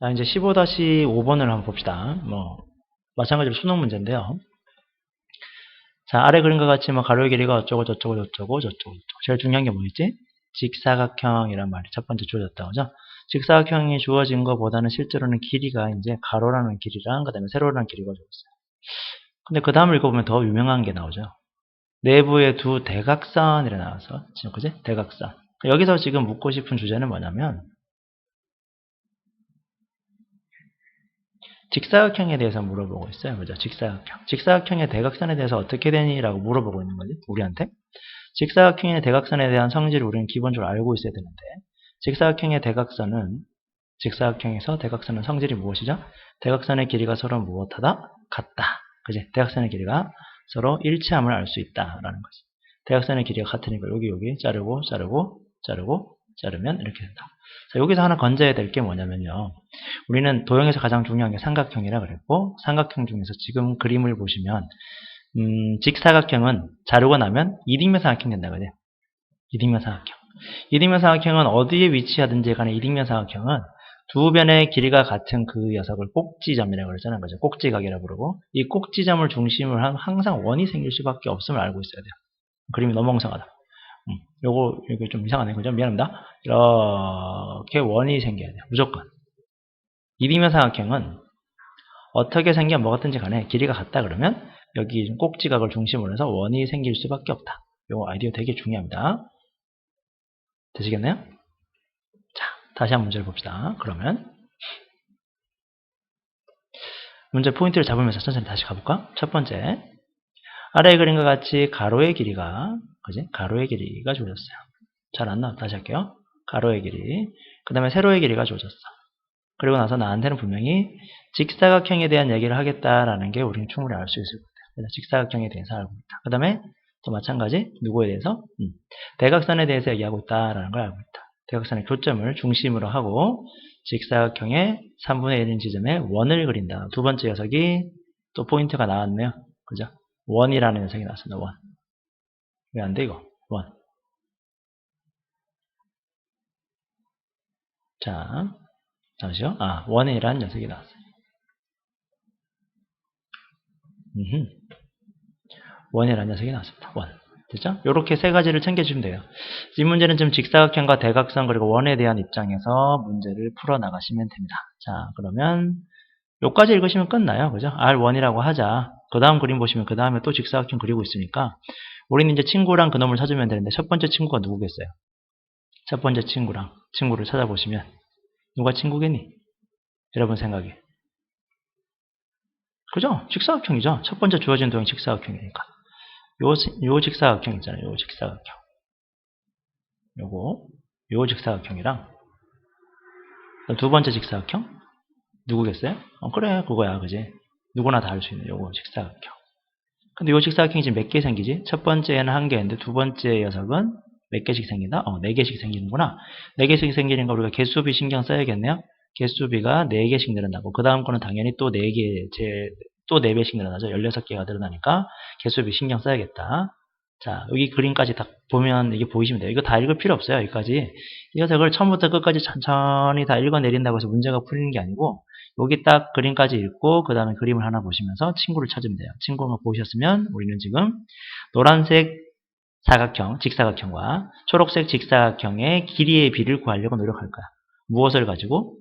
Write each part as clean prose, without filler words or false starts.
자, 이제 15-5번을 한번 봅시다. 마찬가지로 수능 문제인데요. 자, 아래 그림과 같이 가로의 길이가 어쩌고 저쩌고 저쩌고 저쩌고 저쩌고. 제일 중요한 게 뭐였지? 직사각형이란 말이 첫 번째 주어졌다. 그죠? 직사각형이 주어진 것보다는 실제로는 길이가 이제 가로라는 길이랑 그 다음에 세로라는 길이가 주어졌어요. 근데 그 다음을 읽어보면 더 유명한 게 나오죠. 내부에 두 대각선이라 나와서, 지금 그지? 대각선. 여기서 지금 묻고 싶은 주제는 뭐냐면, 직사각형에 대해서 물어보고 있어요. 그죠? 직사각형. 직사각형의 대각선에 대해서 어떻게 되니? 라고 물어보고 있는 거지. 우리한테. 직사각형의 대각선에 대한 성질을 우리는 기본적으로 알고 있어야 되는데, 직사각형의 대각선은, 직사각형에서 대각선은 성질이 무엇이죠? 대각선의 길이가 서로 무엇하다? 같다. 그지? 대각선의 길이가 서로 일치함을 알 수 있다라는 거지. 대각선의 길이가 같으니까 여기 자르고 자르고 자르고 자르면 이렇게 된다. 자, 여기서 하나 건져야 될 게 뭐냐면요. 우리는 도형에서 가장 중요한 게 삼각형이라 그랬고, 삼각형 중에서 지금 그림을 보시면 직사각형은 자르고 나면 이등변 삼각형 된다 그래. 이등변 삼각형. 이등변 삼각형은 어디에 위치하든지 간에 이등변 삼각형은 두 변의 길이가 같은 그 녀석을 꼭지점이라고 그러잖아요. 그죠? 꼭지각이라고 부르고, 이 꼭지점을 중심으로 한 항상 원이 생길 수밖에 없음을 알고 있어야 돼요. 그림이 너무 엉성하다. 이게 좀 이상하네. 그죠? 미안합니다. 이렇게 원이 생겨야 돼요. 무조건. 이등변 삼각형은 어떻게 생겨 뭐같든지 간에 길이가 같다 그러면 여기 꼭지각을 중심으로 해서 원이 생길 수밖에 없다. 이 아이디어 되게 중요합니다. 되시겠나요? 자, 다시 한 문제를 봅시다. 그러면 문제 포인트를 잡으면서 천천히 다시 가볼까? 첫 번째, 아래의 그림과 같이 가로의 길이가, 그지? 가로의 길이가 주어졌어요. 잘 안 나와. 다시 할게요. 가로의 길이. 그 다음에 세로의 길이가 주어졌어. 그리고 나서 나한테는 분명히 직사각형에 대한 얘기를 하겠다라는 게 우리는 충분히 알 수 있을 거예요. 그래서 직사각형에 대해서 알고 있다. 그 다음에 또 마찬가지 누구에 대해서? 대각선에 대해서 얘기하고 있다라는 걸 알고 있다. 대각선의 교점을 중심으로 하고 직사각형의 3분의 1인 지점에 원을 그린다. 두 번째 녀석이 또 포인트가 나왔네요. 그죠? 원이라는 녀석이 나왔습니다. 원. 왜 안 돼 이거? 원. 자, 잠시요. 원이라는 녀석이 나왔어요. 원이라는 녀석이 나왔습니다. 원. 됐죠? 이렇게 세 가지를 챙겨주시면 돼요. 이 문제는 지금 직사각형과 대각선 그리고 원에 대한 입장에서 문제를 풀어나가시면 됩니다. 자, 그러면 요까지 읽으시면 끝나요. 그죠? R1이라고 하자. 그 다음 그림 보시면 그 다음에 또 직사각형 그리고 있으니까 우리는 이제 친구랑 그놈을 찾으면 되는데 첫 번째 친구가 누구겠어요? 첫 번째 친구를 찾아보시면 누가 친구겠니? 여러분 생각에. 그죠? 직사각형이죠. 첫 번째 주어진 도형이 직사각형이니까. 요 직사각형 있잖아요. 요 직사각형. 요 직사각형이랑 두 번째 직사각형 누구겠어요? 그래 그거야 그지? 누구나 다 알 수 있는 요거 직사각형. 근데 요 직사각형이 지금 몇 개 생기지? 첫 번째는 한 개인데 두 번째 녀석은 몇 개씩 생긴다? 네 개씩 생기는구나. 네 개씩 생기는 거 우리가 개수비 신경 써야겠네요. 개수비가 4개씩 늘어나고 그 다음 거는 당연히 또 4개, 또 4배씩 늘어나죠. 16개가 늘어나니까 개수비 신경 써야겠다. 자, 여기 그림까지 딱 보면 이게 보이시면 돼요. 이거 다 읽을 필요 없어요. 여기까지. 이 녀석을 처음부터 끝까지 천천히 다 읽어내린다고 해서 문제가 풀리는 게 아니고 여기 딱 그림까지 읽고 그 다음에 그림을 하나 보시면서 친구를 찾으면 돼요. 친구가 보셨으면 우리는 지금 노란색 사각형, 직사각형과 초록색 직사각형의 길이의 비를 구하려고 노력할 거야. 무엇을 가지고?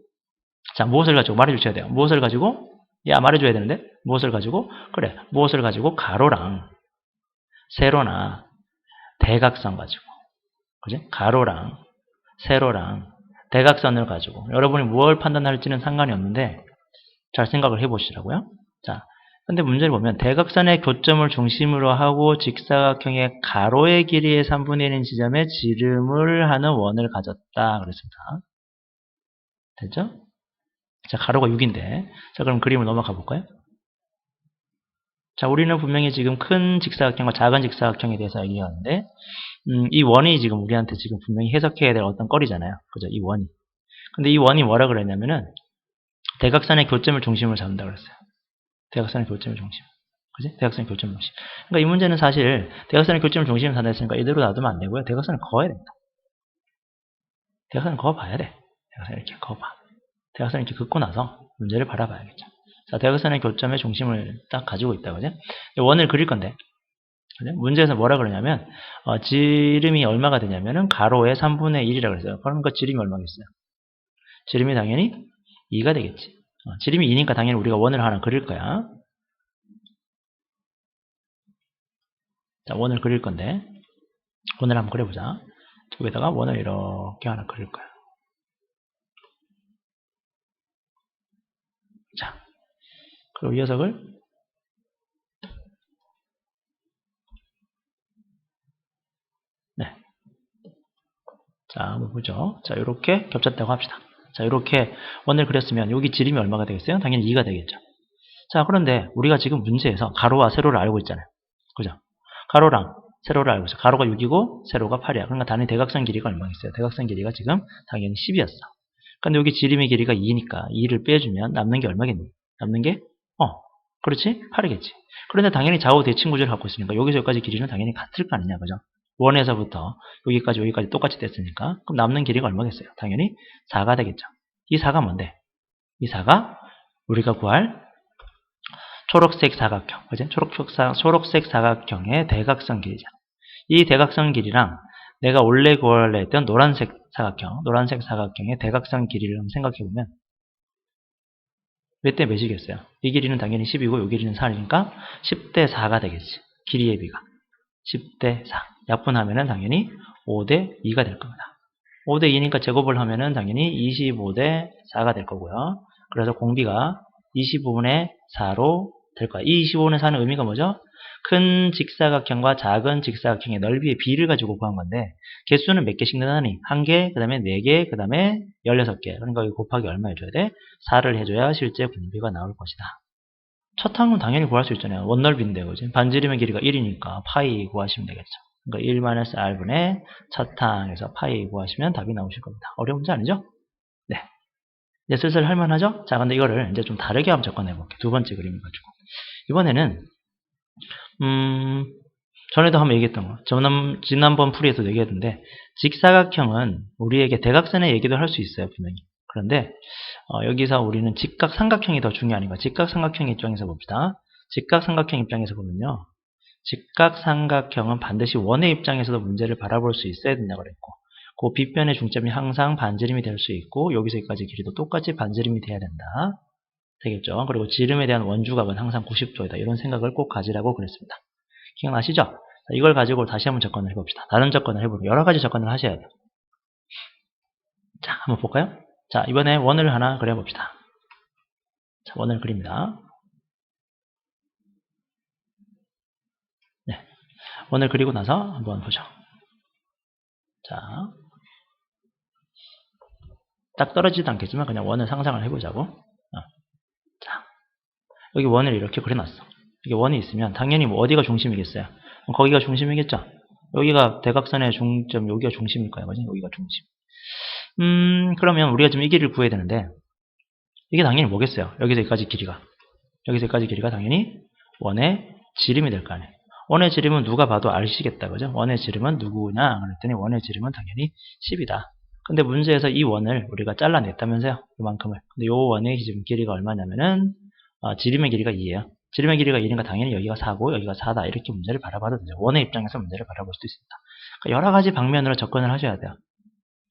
자, 무엇을 가지고 말해주셔야 돼요. 무엇을 가지고? 야, 말해줘야 되는데? 무엇을 가지고? 그래, 무엇을 가지고? 가로랑 세로나 대각선 가지고. 그지? 가로랑 세로랑 대각선을 가지고 여러분이 무엇을 판단할지는 상관이 없는데 잘 생각을 해보시라고요. 자, 근데 문제를 보면 대각선의 교점을 중심으로 하고 직사각형의 가로의 길이의 3분의 1인 지점에 지름을 하는 원을 가졌다 그랬습니다. 됐죠? 자, 가로가 6인데 자, 그럼 그림을 넘어가 볼까요? 자, 우리는 분명히 지금 큰 직사각형과 작은 직사각형에 대해서 얘기하는데 이 원이 지금 우리한테 지금 분명히 해석해야 될 어떤 거리잖아요. 그죠? 이 원이. 근데 이 원이 뭐라 그랬냐면은 대각선의 교점을 중심으로 잡는다 그랬어요. 대각선의 교점을 중심. 그지? 대각선의 교점 중심. 그러니까 이 문제는 사실 대각선의 교점을 중심으로 산다 했으니까 이대로 놔두면 안 되고요. 대각선을 그어야 됩니다. 대각선을 그어봐야 돼. 대각선을 이렇게 그어봐. 대각선을 이렇게 긋고 나서 문제를 바라봐야겠죠. 자, 대각선의 교점의 중심을 딱 가지고 있다, 그죠? 원을 그릴 건데, 그죠? 문제에서 뭐라 그러냐면, 지름이 얼마가 되냐면은, 가로의 3분의 1이라고 그랬어요. 그러니까 지름이 얼마겠어요? 지름이 당연히 2가 되겠지. 지름이 2니까 당연히 우리가 원을 하나 그릴 거야. 자, 원을 그릴 건데, 원을 한번 그려보자. 여기다가 원을 이렇게 하나 그릴 거야. 자, 그리고 이 녀석을 네. 자, 한번 보죠. 자, 이렇게 겹쳤다고 합시다. 자, 이렇게 원을 그렸으면 여기 지름이 얼마가 되겠어요? 당연히 2가 되겠죠. 자, 그런데 우리가 지금 문제에서 가로와 세로를 알고 있잖아요. 그죠? 가로랑 세로를 알고 있어. 가로가 6이고 세로가 8이야. 그러니까 단위 대각선 길이가 얼마겠어요? 대각선 길이가 지금 당연히 10이었어. 근데 여기 지름의 길이가 2니까 2를 빼주면 남는 게 얼마겠니? 남는 게 그렇지? 8이겠지. 그런데 당연히 좌우 대칭 구조를 갖고 있으니까 여기서 여기까지 길이는 당연히 같을 거 아니냐, 그죠? 1에서부터 여기까지 똑같이 됐으니까 그럼 남는 길이가 얼마겠어요? 당연히 4가 되겠죠. 이 4가 뭔데? 이 4가 우리가 구할 초록색 사각형, 그죠? 초록색 사각형의 대각선 길이잖아. 이 대각선 길이랑 내가 원래 구하려 했던 노란색 사각형의 대각선 길이를 한번 생각해보면 몇 대 몇이겠어요? 이 길이는 당연히 10이고 이 길이는 4니까 10대 4가 되겠지. 길이의 비가 10대 4. 약분하면은 당연히 5대 2가 될 겁니다. 5대 2니까 제곱을 하면은 당연히 25대 4가 될 거고요. 그래서 공비가 25분의 4로 될 거야. 이 25분의 4는 의미가 뭐죠? 큰 직사각형과 작은 직사각형의 넓이의 비를 가지고 구한 건데 개수는 몇 개씩 늘어나니? 1개, 그 다음에 4개, 그 다음에 16개. 그러니까 여기 곱하기 얼마 해줘야 돼? 4를 해줘야 실제 공비가 나올 것이다. 첫 항은 당연히 구할 수 있잖아요. 원넓이인데, 그지? 반지름의 길이가 1이니까 파이 구하시면 되겠죠. 그러니까 1-r분의 첫 항에서 파이 구하시면 답이 나오실 겁니다. 어려운 문제 아니죠? 네. 이제 슬슬 할만하죠? 자, 근데 이거를 이제 좀 다르게 한번 접근해 볼게요. 두 번째 그림을 가지고. 이번에는, 전에도 한번 얘기했던 거. 지난번 풀이에서도 얘기했는데, 직사각형은 우리에게 대각선의 얘기도 할 수 있어요, 분명히. 그런데, 여기서 우리는 직각삼각형이 더 중요한 거야. 직각삼각형 입장에서 봅시다. 직각삼각형 입장에서 보면요. 직각삼각형은 반드시 원의 입장에서도 문제를 바라볼 수 있어야 된다고 그랬고, 그 빗변의 중점이 항상 반지름이 될 수 있고, 여기서 여기까지 길이도 똑같이 반지름이 돼야 된다. 되겠죠. 그리고 지름에 대한 원주각은 항상 90도이다. 이런 생각을 꼭 가지라고 그랬습니다. 기억나시죠? 자, 이걸 가지고 다시 한번 접근을 해봅시다. 다른 접근을 해보고 여러 가지 접근을 하셔야 돼요. 자, 한번 볼까요? 자, 이번에 원을 하나 그려봅시다. 자, 원을 그립니다. 네, 원을 그리고 나서 한번 보죠. 자, 딱 떨어지지도 않겠지만 그냥 원을 상상을 해보자고. 자, 여기 원을 이렇게 그려놨어. 이게 원이 있으면 당연히 뭐 어디가 중심이겠어요? 거기가 중심이겠죠? 여기가 대각선의 중점, 여기가 중심일 거예요. 그지? 여기가 중심. 그러면 우리가 지금 이 길이를 구해야 되는데, 이게 당연히 뭐겠어요? 여기서 여기까지 길이가 당연히 원의 지름이 될 거 아니에요. 원의 지름은 누가 봐도 아시겠다. 그죠? 원의 지름은 누구냐? 그랬더니 원의 지름은 당연히 10이다. 근데 문제에서 이 원을 우리가 잘라냈다면서요? 이만큼을. 근데 이 원의 지금 길이가 얼마냐면은, 지름의 길이가 2예요. 지름의 길이가 2니까 당연히 여기가 4고 여기가 4다. 이렇게 문제를 바라봐도 되죠. 원의 입장에서 문제를 바라볼 수도 있습니다. 그러니까 여러 가지 방면으로 접근을 하셔야 돼요.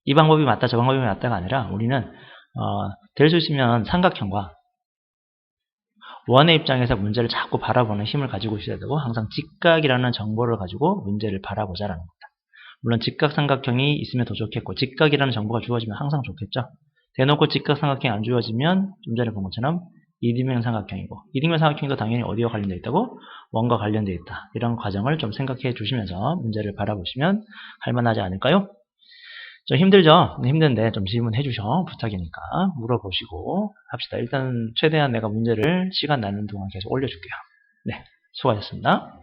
이 방법이 맞다, 저 방법이 맞다가 아니라 우리는 될 수 있으면 삼각형과 원의 입장에서 문제를 자꾸 바라보는 힘을 가지고 있어야 되고 항상 직각이라는 정보를 가지고 문제를 바라보자라는 겁니다. 물론 직각삼각형이 있으면 더 좋겠고 직각이라는 정보가 주어지면 항상 좋겠죠. 대놓고 직각삼각형이 안 주어지면 좀 전에 본 것처럼 이등변 삼각형이고 이등변 삼각형도 당연히 어디와 관련되어 있다고? 원과 관련되어 있다. 이런 과정을 좀 생각해 주시면서 문제를 바라보시면 할만하지 않을까요? 좀 힘들죠? 힘든데 좀 질문해 주셔. 부탁이니까 물어보시고 합시다. 일단 최대한 내가 문제를 시간 나는 동안 계속 올려줄게요. 네, 수고하셨습니다.